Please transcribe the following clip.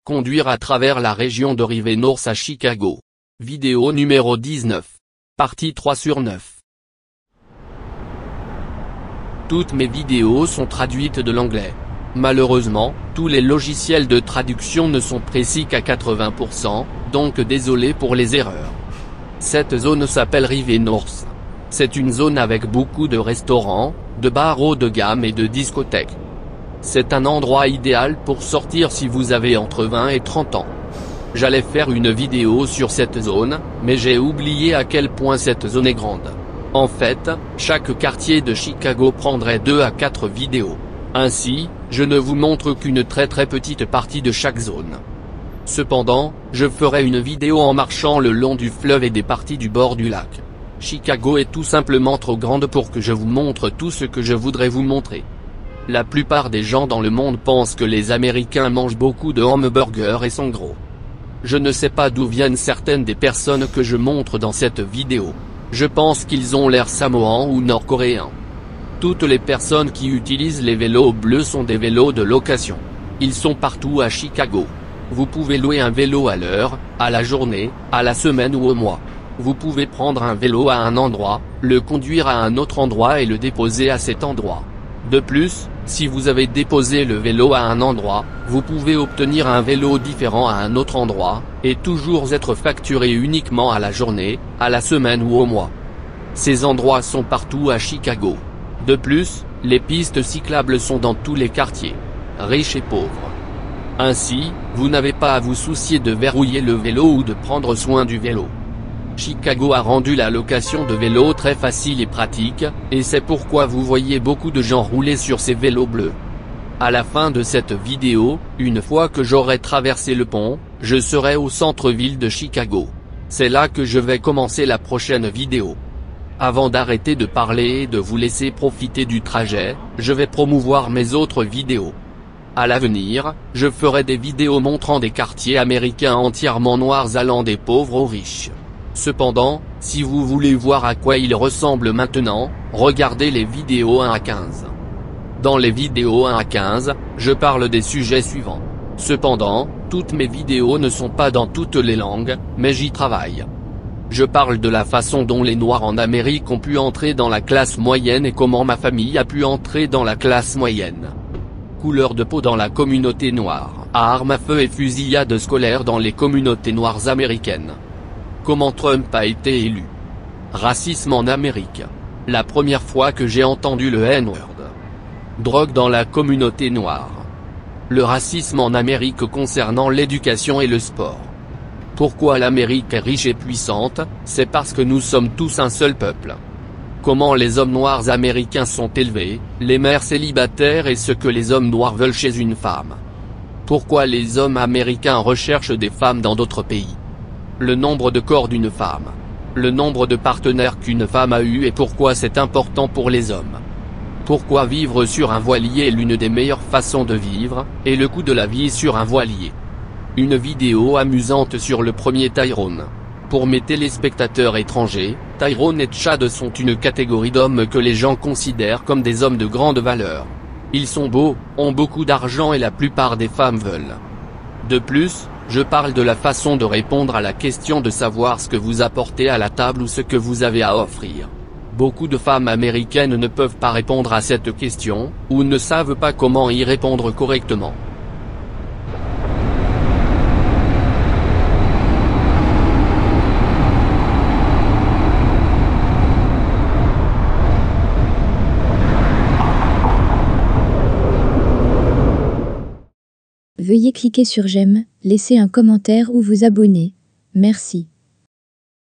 Conduire à travers la région de River North à Chicago. Vidéo numéro 19. Partie 3/9. Toutes mes vidéos sont traduites de l'anglais. Malheureusement, tous les logiciels de traduction ne sont précis qu'à 80%, donc désolé pour les erreurs. Cette zone s'appelle River North. C'est une zone avec beaucoup de restaurants, de bars haut de gamme et de discothèques. C'est un endroit idéal pour sortir si vous avez entre 20 et 30 ans. J'allais faire une vidéo sur cette zone, mais j'ai oublié à quel point cette zone est grande. En fait, chaque quartier de Chicago prendrait 2 à 4 vidéos. Ainsi, je ne vous montre qu'une très petite partie de chaque zone. Cependant, je ferai une vidéo en marchant le long du fleuve et des parties du bord du lac. Chicago est tout simplement trop grande pour que je vous montre tout ce que je voudrais vous montrer. La plupart des gens dans le monde pensent que les Américains mangent beaucoup de hamburgers et sont gros. Je ne sais pas d'où viennent certaines des personnes que je montre dans cette vidéo. Je pense qu'ils ont l'air samoans ou nord-coréens. Toutes les personnes qui utilisent les vélos bleus sont des vélos de location. Ils sont partout à Chicago. Vous pouvez louer un vélo à l'heure, à la journée, à la semaine ou au mois. Vous pouvez prendre un vélo à un endroit, le conduire à un autre endroit et le déposer à cet endroit. De plus, si vous avez déposé le vélo à un endroit, vous pouvez obtenir un vélo différent à un autre endroit, et toujours être facturé uniquement à la journée, à la semaine ou au mois. Ces endroits sont partout à Chicago. De plus, les pistes cyclables sont dans tous les quartiers, riches et pauvres. Ainsi, vous n'avez pas à vous soucier de verrouiller le vélo ou de prendre soin du vélo. Chicago a rendu la location de vélos très facile et pratique, et c'est pourquoi vous voyez beaucoup de gens rouler sur ces vélos bleus. À la fin de cette vidéo, une fois que j'aurai traversé le pont, je serai au centre-ville de Chicago. C'est là que je vais commencer la prochaine vidéo. Avant d'arrêter de parler et de vous laisser profiter du trajet, je vais promouvoir mes autres vidéos. À l'avenir, je ferai des vidéos montrant des quartiers américains entièrement noirs allant des pauvres aux riches. Cependant, si vous voulez voir à quoi ils ressemblent maintenant, regardez les vidéos 1 à 15. Dans les vidéos 1 à 15, je parle des sujets suivants. Cependant, toutes mes vidéos ne sont pas dans toutes les langues, mais j'y travaille. Je parle de la façon dont les Noirs en Amérique ont pu entrer dans la classe moyenne et comment ma famille a pu entrer dans la classe moyenne. Couleur de peau dans la communauté noire, armes à feu et fusillade scolaire dans les communautés noires américaines. Comment Trump a été élu. Racisme en Amérique. La première fois que j'ai entendu le N-word. Drogue dans la communauté noire. Le racisme en Amérique concernant l'éducation et le sport. Pourquoi l'Amérique est riche et puissante, c'est parce que nous sommes tous un seul peuple. Comment les hommes noirs américains sont élevés, les mères célibataires et ce que les hommes noirs veulent chez une femme. Pourquoi les hommes américains recherchent des femmes dans d'autres pays. Le nombre de corps d'une femme. Le nombre de partenaires qu'une femme a eu et pourquoi c'est important pour les hommes. Pourquoi vivre sur un voilier est l'une des meilleures façons de vivre, et le coût de la vie sur un voilier. Une vidéo amusante sur le premier Tyrone. Pour mes téléspectateurs étrangers, Tyrone et Chad sont une catégorie d'hommes que les gens considèrent comme des hommes de grande valeur. Ils sont beaux, ont beaucoup d'argent et la plupart des femmes veulent. De plus, je parle de la façon de répondre à la question de savoir ce que vous apportez à la table ou ce que vous avez à offrir. Beaucoup de femmes américaines ne peuvent pas répondre à cette question, ou ne savent pas comment y répondre correctement. Veuillez cliquer sur j'aime, laisser un commentaire ou vous abonner. Merci.